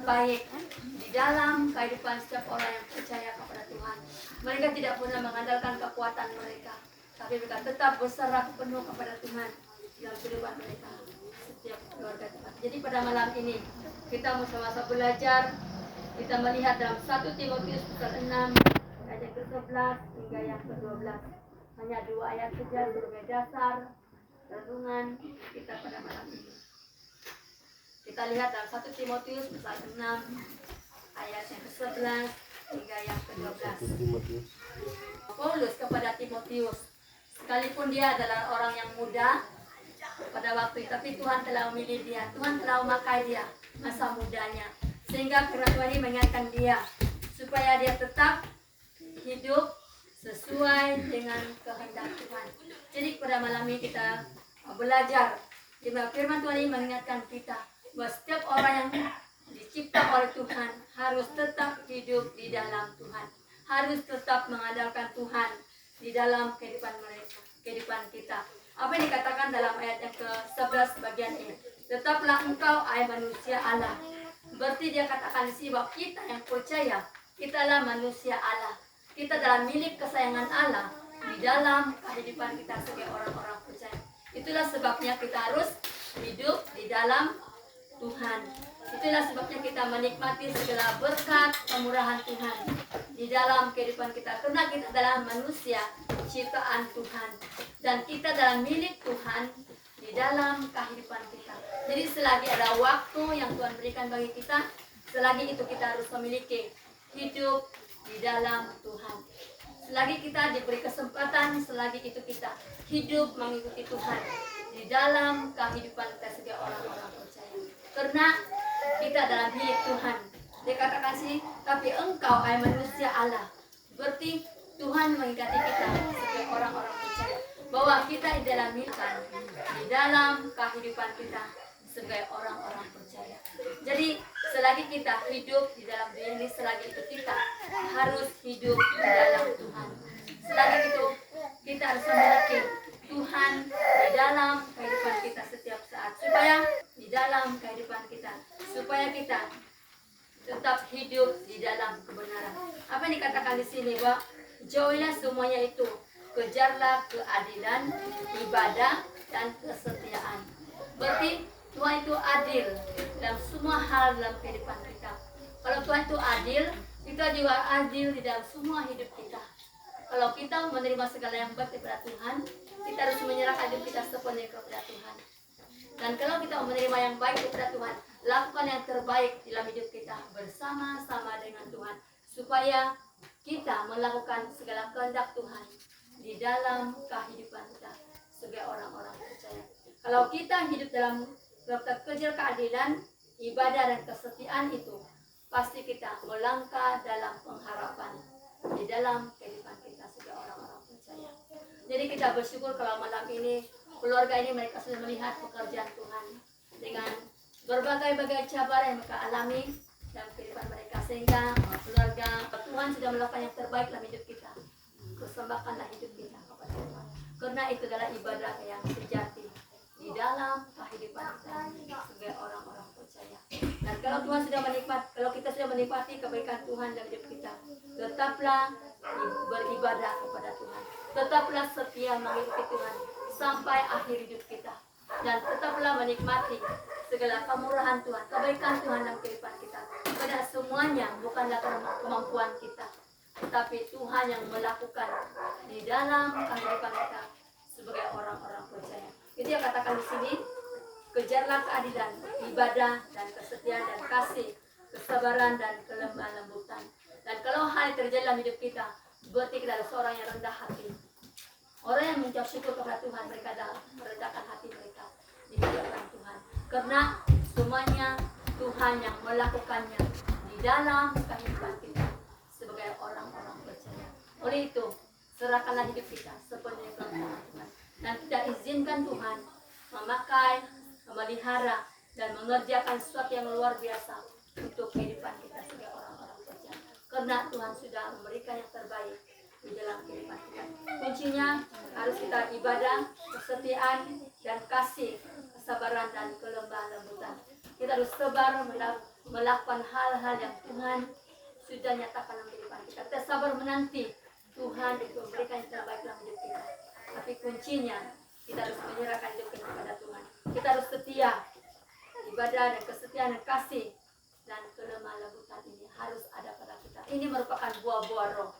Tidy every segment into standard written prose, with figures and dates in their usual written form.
baik di dalam kehidupan setiap orang yang percaya kepada Tuhan. Mereka tidak pernah mengandalkan kekuatan mereka, tapi mereka tetap berserah penuh kepada Tuhan dalam kehidupan mereka setiap keluarga Tuhan. Jadi pada malam ini kita mau sama-sama belajar. Kita melihat dalam 1 Timotius pasal 6 ayat ke-11 hingga yang ke-12. Hanya 2 ayat saja sebagai dasar renungan kita pada malam ini. Kita lihat dalam 1 Timotius pasal 6 ayat yang ke-11 hingga yang ke-12. Paulus kepada Timotius, sekalipun dia adalah orang yang muda pada waktu itu, tapi Tuhan telah memilih dia, Tuhan telah memakai dia masa mudanya, sehingga firman Tuhan ini mengingatkan dia supaya dia tetap sesuai dengan kehendak Tuhan. Jadi pada malam ini kita belajar di mana firman Tuhan ini mengingatkan kita bahwa setiap orang yang dicipta oleh Tuhan harus tetap hidup di dalam Tuhan, harus tetap mengandalkan Tuhan di dalam kehidupan mereka, kehidupan kita. Apa yang dikatakan dalam ayat yang ke-11 bagian ini? Tetaplah engkau, hai manusia Allah. Berarti dia katakan di sini bahwa kita yang percaya, kita adalah manusia Allah. Kita adalah milik kesayangan Allah di dalam kehidupan kita sebagai orang-orang percaya. Itulah sebabnya kita harus hidup di dalam Tuhan. Itulah sebabnya kita menikmati segala berkat kemurahan Tuhan di dalam kehidupan kita. Karena kita adalah manusia ciptaan Tuhan. Dan kita adalah milik Tuhan di dalam kehidupan kita. Jadi selagi ada waktu yang Tuhan berikan bagi kita, selagi itu kita harus memiliki hidup di dalam Tuhan. Selagi kita diberi kesempatan, selagi itu kita hidup mengikuti Tuhan di dalam kehidupan kita sebagai orang-orang percaya. Karena kita adalah milik Tuhan. Dia katakan sih, tapi engkau hai manusia Allah. Berarti Tuhan mengingati kita sebagai orang-orang percaya bahwa kita adalah milik Tuhan di dalam kehidupan kita sebagai orang-orang percaya. Jadi selagi kita hidup di dalam dunia ini, selagi itu kita harus hidup di dalam Tuhan. Selagi itu kita harus memiliki Tuhan di dalam kehidupan kita setiap saat, supaya di dalam kehidupan kita, supaya kita tetap hidup di dalam kebenaran. Apa yang dikatakan di sini, bahwa jauhilah semuanya itu, kejarlah keadilan, ibadah, dan kesetiaan. Berarti Tuhan itu adil dalam semua hal dalam kehidupan kita. Kalau Tuhan itu adil, kita juga adil di dalam semua hidup kita. Kalau kita menerima segala yang baik daripada Tuhan, kita harus menyerahkan hidup kita sepenuhnya kepada Tuhan. Dan kalau kita menerima yang baik daripada Tuhan, lakukan yang terbaik dalam hidup kita bersama-sama dengan Tuhan, supaya kita melakukan segala kehendak Tuhan di dalam kehidupan kita sebagai orang-orang percaya. Kalau kita hidup dalam kejar keadilan, ibadah, dan kesetiaan itu, pasti kita melangkah dalam pengharapan di dalam kehidupan kita sebagai orang-orang percaya. Jadi kita bersyukur kalau malam ini keluarga ini mereka sudah melihat pekerjaan Tuhan dengan berbagai-bagai cabaran yang mereka alami dalam kehidupan mereka, sehingga keluarga Tuhan sudah melakukan yang terbaik dalam hidup kita. Persembahkanlah hidup kita kepada Tuhan, karena itu adalah ibadah yang sejati di dalam kehidupan kita sebagai orang-orang percaya. Dan kalau Tuhan sudah kalau kita sudah menikmati kebaikan Tuhan dalam hidup kita, tetaplah beribadah kepada Tuhan, tetaplah setia mengikuti Tuhan sampai akhir hidup kita, dan tetaplah menikmati segala kemurahan Tuhan, kebaikan Tuhan dalam kehidupan kita. Pada semuanya bukanlah karena kemampuan kita, tetapi Tuhan yang melakukan di dalam kehidupan kita sebagai orang-orang percaya. Itu yang katakan di sini, kejarlah keadilan, ibadah, dan kesetiaan, dan kasih, kesabaran, dan kelemah lembutan. Dan kalau hal yang terjadi dalam hidup kita, berarti kita adalah seorang yang rendah hati. Orang yang mengucap syukur kepada Tuhan, mereka adalah merendahkan hati mereka di hadapan Tuhan. Karena semuanya Tuhan yang melakukannya di dalam kehidupan kita sebagai orang-orang percaya. Oleh itu, serahkanlah hidup kita sepenuhnya kepada Tuhan. Dan kita izinkan Tuhan memakai, memelihara, dan mengerjakan sesuatu yang luar biasa untuk kehidupan kita sebagai orang-orang percaya. Karena Tuhan sudah memberikan yang terbaik di dalam kehidupan kita. Kuncinya harus kita ibadah, kesetiaan, dan kasih, kesabaran, dan kelemah lembutan. Kita harus sabar melakukan hal-hal yang Tuhan sudah nyatakan dalam kehidupan kita. Kita sabar menanti Tuhan itu memberikan yang terbaik dalam hidup kita. Tapi kuncinya kita harus menyerahkan hidup kita kepada Tuhan. Kita harus setia. Ibadah dan kesetiaan dan kasih dan kelemah lembutan ini harus ada pada kita. Ini merupakan buah-buah roh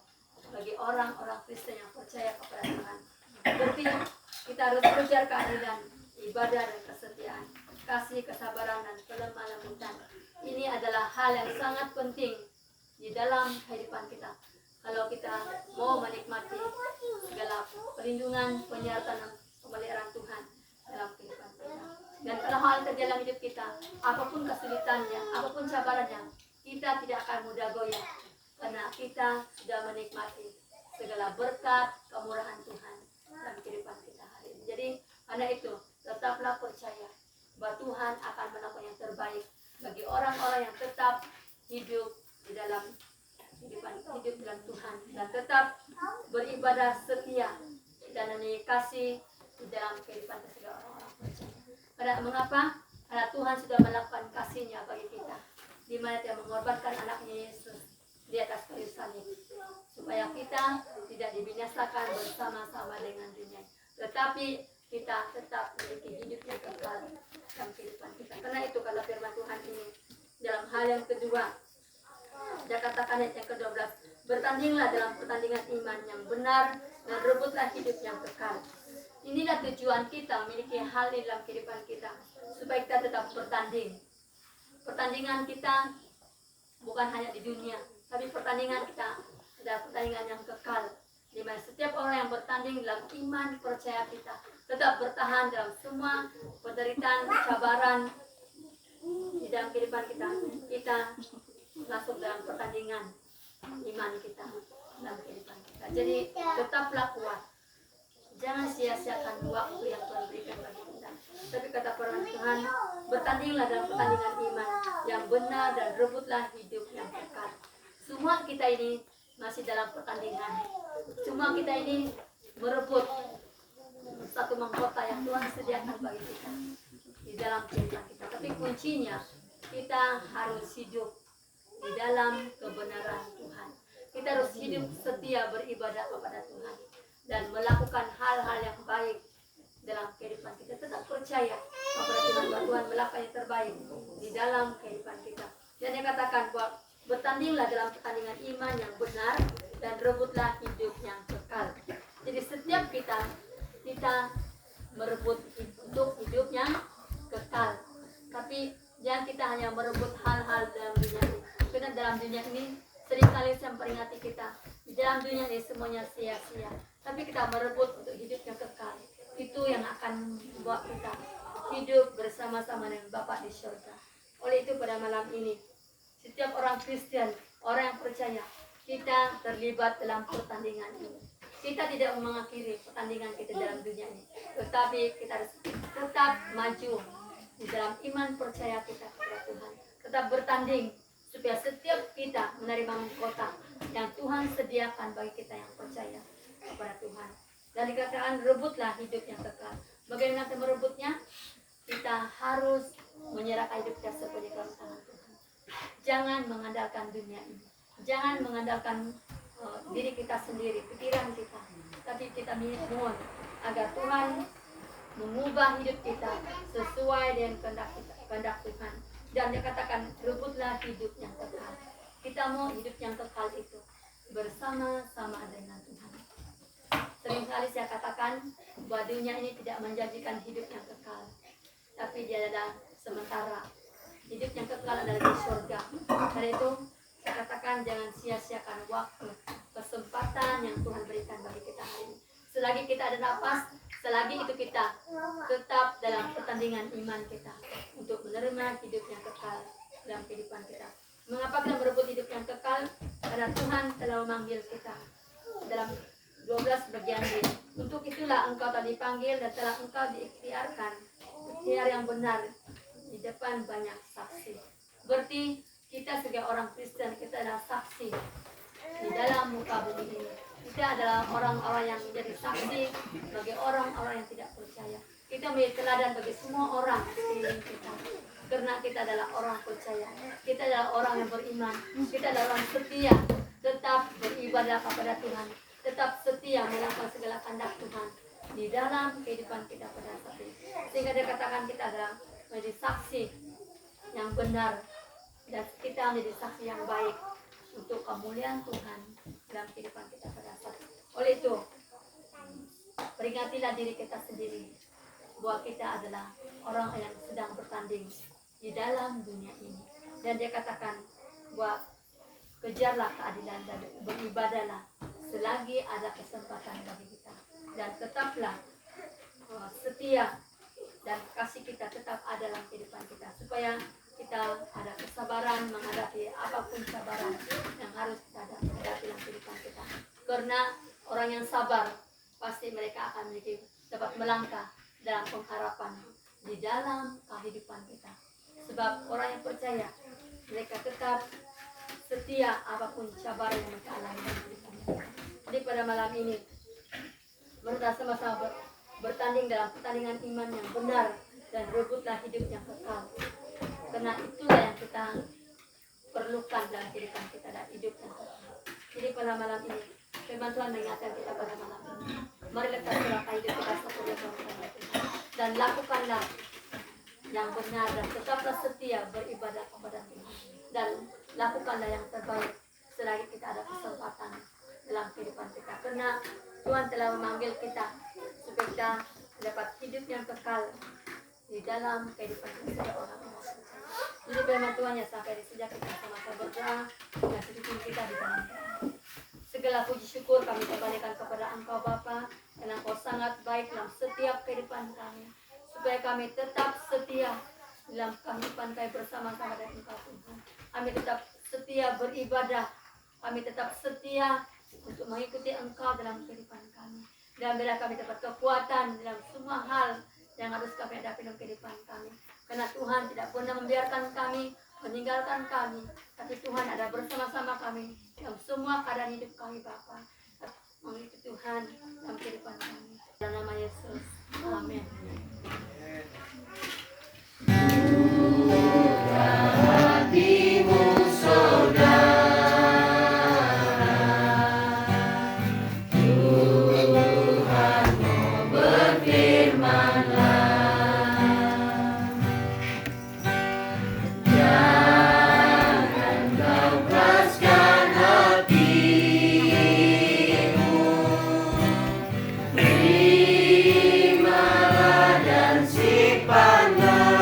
bagi orang-orang Kristen yang percaya kepada Tuhan. Berarti kita harus kejar keadilan, ibadah, dan kesetiaan, kasih, kesabaran, dan kelemah lembutan. Ini adalah hal yang sangat penting di dalam kehidupan kita. Kalau kita mau menikmati segala perlindungan, penyertaan, dan pemeliharaan Tuhan dalam kehidupan kita. Dan kalau hal terjadi dalam hidup kita, apapun kesulitannya, apapun cabarannya, kita tidak akan mudah goyah. Karena kita sudah menikmati segala berkat, kemurahan Tuhan dalam kehidupan kita hari ini. Jadi karena itu tetaplah percaya bahwa Tuhan akan melakukan yang terbaik bagi orang-orang yang tetap hidup di dalam hidup dalam Tuhan dan tetap beribadah setia dan memiliki kasih di dalam kehidupan segala orang-orang percaya. Karena mengapa? Karena Tuhan sudah melakukan kasih-Nya bagi kita, di mana Dia mengorbankan anaknya Yesus di atas kayu salib, supaya kita tidak dibinasakan bersama-sama dengan dunia, tetapi kita tetap memiliki hidup yang kekal dalam kehidupan kita. Karena itu kalau firman Tuhan ini dalam hal yang kedua, Dia katakan ayat yang ke-12, bertandinglah dalam pertandingan iman yang benar dan rebutlah hidup yang kekal. Inilah tujuan kita memiliki hal di dalam kehidupan kita, supaya kita tetap bertanding. Pertandingan kita bukan hanya di dunia, tapi pertandingan kita adalah pertandingan yang kekal, di mana setiap orang yang bertanding dalam iman percaya kita tetap bertahan dalam semua penderitaan, cabaran di dalam kehidupan kita. Kita masuk dalam pertandingan iman kita dalam kehidupan kita. Jadi tetaplah kuat. Jangan sia-siakan waktu yang Tuhan berikan bagi kita. Tapi kata firman Tuhan, bertandinglah dalam pertandingan iman yang benar dan rebutlah hidup yang kekal. Semua kita ini masih dalam pertandingan. Semua kita ini merebut satu mahkota yang Tuhan sediakan bagi kita di dalam kehidupan kita. Tapi kuncinya kita harus hidup di dalam kebenaran Tuhan. Kita harus hidup setia beribadah kepada Tuhan dan melakukan hal-hal yang baik dalam kehidupan kita. Tetap percaya kepada Tuhan bahwa Tuhan melakukan yang terbaik di dalam kehidupan kita. Dan Dia katakan bahwa bertandinglah dalam pertandingan iman yang benar dan rebutlah hidup yang kekal. Jadi setiap kita merebut untuk hidup yang kekal. Tapi jangan kita hanya merebut hal-hal dalam dunia ini. Karena dalam dunia ini seringkali saya memperingati kita, di dalam dunia ini semuanya sia-sia. Tapi kita merebut untuk hidup yang kekal. Itu yang akan membuat kita hidup bersama-sama dengan Bapa di surga. Oleh itu pada malam ini, setiap orang Kristen, orang yang percaya, kita terlibat dalam pertandingan ini. Kita tidak mengakhiri pertandingan kita dalam dunia ini, tetapi kita harus tetap maju di dalam iman percaya kita kepada Tuhan. Tetap bertanding supaya setiap kita menerima mahkota yang Tuhan sediakan bagi kita yang percaya kepada Tuhan. Dan dikatakan rebutlah hidup yang kekal. Bagaimana kita merebutnya? Kita harus menyerahkan hidup kita sepenuhnya dalam tangan Tuhan. Jangan mengandalkan dunia ini. Jangan mengandalkan diri kita sendiri, pikiran kita. Tapi kita mohon agar Tuhan mengubah hidup kita sesuai dengan kehendak Tuhan. Dan Dia katakan rebutlah hidup yang kekal. Kita mau hidup yang kekal itu bersama-sama dengan Tuhan. Seringkali saya katakan bahwa dunia ini tidak menjanjikan hidup yang kekal, tapi dia adalah sementara. Hidup yang kekal adalah di surga. Karena itu saya katakan jangan sia-siakan waktu, kesempatan yang Tuhan berikan bagi kita hari ini. Selagi kita ada nafas, selagi itu kita tetap dalam pertandingan iman kita untuk menerima hidup yang kekal dalam kehidupan kita. Mengapa kita berebut hidup yang kekal? Karena Tuhan telah memanggil kita dalam 12 bagian B. Untuk itulah engkau telah dipanggil dan telah engkau diikhtiarkan, ikhtiar yang benar di depan banyak saksi. Berarti kita sebagai orang Kristen, kita adalah saksi di dalam muka bumi ini. Kita adalah orang-orang yang menjadi saksi bagi orang-orang yang tidak percaya. Kita menjadi teladan bagi semua orang di sekeliling kita. Karena kita adalah orang percaya. Kita adalah orang yang beriman. Kita adalah orang setia, tetap beribadah kepada Tuhan, tetap setia melakukan segala kehendak Tuhan di dalam kehidupan kita pada saat ini. Sehingga Dia katakan kita adalah menjadi saksi yang benar dan kita menjadi saksi yang baik untuk kemuliaan Tuhan dalam kehidupan kita pada saat ini. Oleh itu, peringatilah diri kita sendiri bahwa kita adalah orang yang sedang bertanding di dalam dunia ini. Dan Dia katakan bahwa kejarlah keadilan dan beribadahlah selagi ada kesempatan bagi kita, dan tetaplah setia dan kasih kita tetap ada dalam kehidupan kita, supaya kita ada kesabaran menghadapi apapun cabaran yang harus kita hadapi dalam kehidupan kita. Karena orang yang sabar pasti mereka akan dapat melangkah dalam pengharapan di dalam kehidupan kita. Sebab orang yang percaya mereka tetap setia apapun cabaran yang mereka alami dalam kehidupan mereka. Jadi pada malam ini mari kita sama-sama bertanding dalam pertandingan iman yang benar dan rebutlah hidup yang kekal. Karena itulah yang kita perlukan dalam kehidupan kita dan hidup yang kekal. Jadi pada malam ini firman Tuhan mengingatkan kita pada malam ini. Mari kita serahkan hidup kita kepada Tuhan dan lakukanlah yang benar dan tetaplah setia beribadah kepada Tuhan dan lakukanlah yang terbaik selagi kita ada kesempatan dalam kehidupan kita. Karena Tuhan telah memanggil kita supaya kita dapat hidup yang kekal di dalam kehidupan kita sebagai orang-orang. Jadi firman Tuhan ya sampai di sejak kita sama-sama berdoa dan sedikit kita di dalam doa. Segala puji syukur kami kembalikan kepada Engkau Bapa, dan Engkau sangat baik dalam setiap kehidupan kami, supaya kami tetap setia dalam kehidupan kami bersama-sama dengan Engkau Tuhan. Kami tetap setia beribadah, kami tetap setia untuk mengikuti Engkau dalam kehidupan kami. Dan bila kami dapat kekuatan dalam semua hal yang harus kami hadapi dalam kehidupan kami. Karena Tuhan tidak pernah membiarkan kami, meninggalkan kami, tapi Tuhan ada bersama-sama kami dalam semua keadaan hidup kami Bapa. Mengikuti Tuhan dalam kehidupan kami. Dalam nama Yesus. Amin. Hatimu saudara, Tuhan mau berfirman-Lah. Jangan kau keraskan hatimu, terimalah dan simpanlah.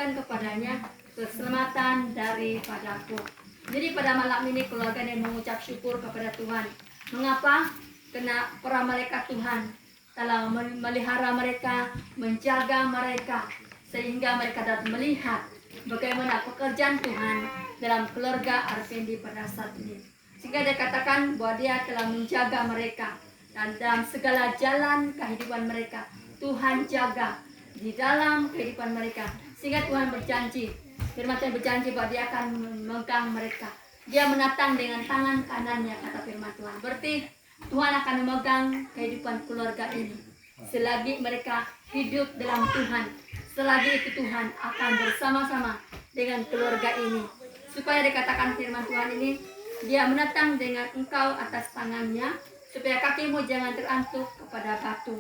Kepadanya keselamatan daripadaku. Jadi pada malam ini keluarga yang mengucap syukur kepada Tuhan. Mengapa? Karena para malaikat Tuhan telah memelihara mereka, menjaga mereka, sehingga mereka dapat melihat bagaimana pekerjaan Tuhan dalam keluarga Arvendi pada saat ini. Sehingga dia katakan bahwa dia telah menjaga mereka, dan dalam segala jalan kehidupan mereka Tuhan jaga di dalam kehidupan mereka. Sehingga Tuhan berjanji, firman Tuhan berjanji bahwa dia akan memegang mereka. Dia menatang dengan tangan kanannya, kata firman Tuhan. Berarti Tuhan akan memegang kehidupan keluarga ini. Selagi mereka hidup dalam Tuhan, selagi itu Tuhan akan bersama-sama dengan keluarga ini. Supaya dikatakan firman Tuhan ini, dia menatang dengan engkau atas tangannya, supaya kakimu jangan terantuk kepada batu.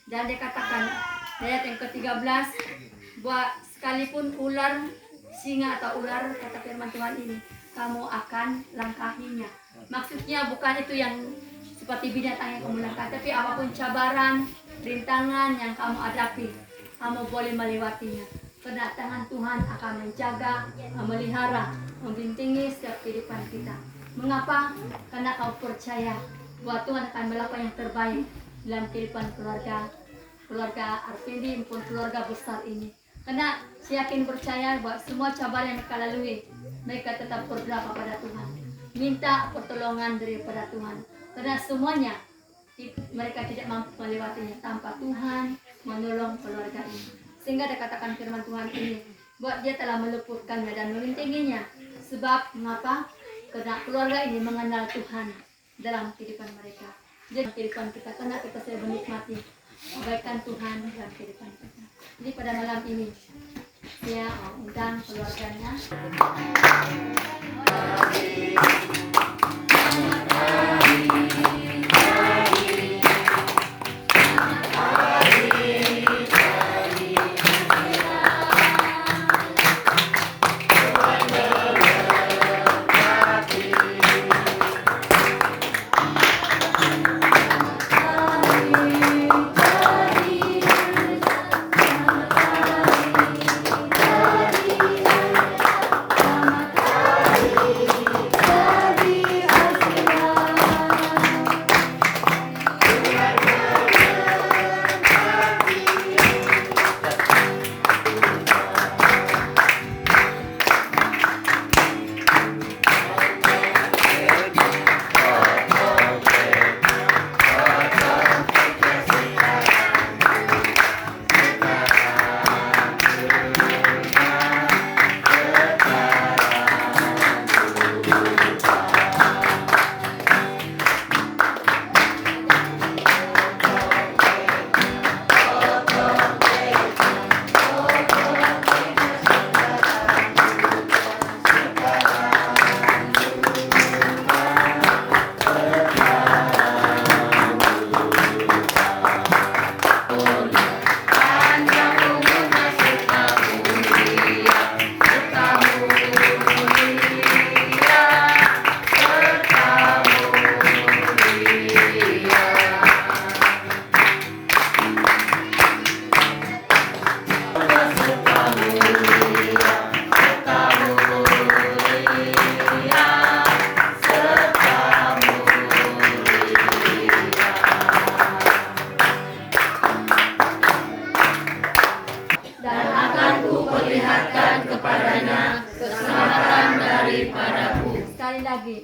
Dan dikatakan ayat yang ke-13, bahwa sekalipun ular, singa atau ular, kata firman Tuhan ini, kamu akan langkahinya. Maksudnya bukan itu yang seperti binatang yang kamu langkah, tapi apapun cabaran, rintangan yang kamu hadapi, kamu boleh melewatinya. Karena tangan Tuhan akan menjaga, memelihara, membintingi setiap kehidupan kita. Mengapa? Karena kau percaya bahwa Tuhan akan melakukan yang terbaik dalam kehidupan keluarga Arvindi maupun keluarga besar ini. Karena saya yakin percaya bahwa semua cabaran yang mereka lalui, mereka tetap berdoa kepada Tuhan, minta pertolongan daripada Tuhan. Karena semuanya mereka tidak mampu melewatinya tanpa Tuhan menolong keluarga ini. Sehingga dikatakan firman Tuhan ini bahwa dia telah meluputkannya dan melintinginya. Sebab mengapa? Karena keluarga ini mengenal Tuhan dalam kehidupan mereka. Jadi kehidupan kita, karena kita sudah menikmati kebaikan Tuhan dalam kehidupan kita. Jadi pada malam ini saya undang keluarganya. Sekali lagi,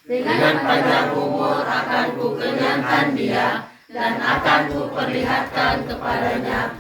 dengan panjang umur akan ku kenyangkan dia, dan akan ku perlihatkan kepadanya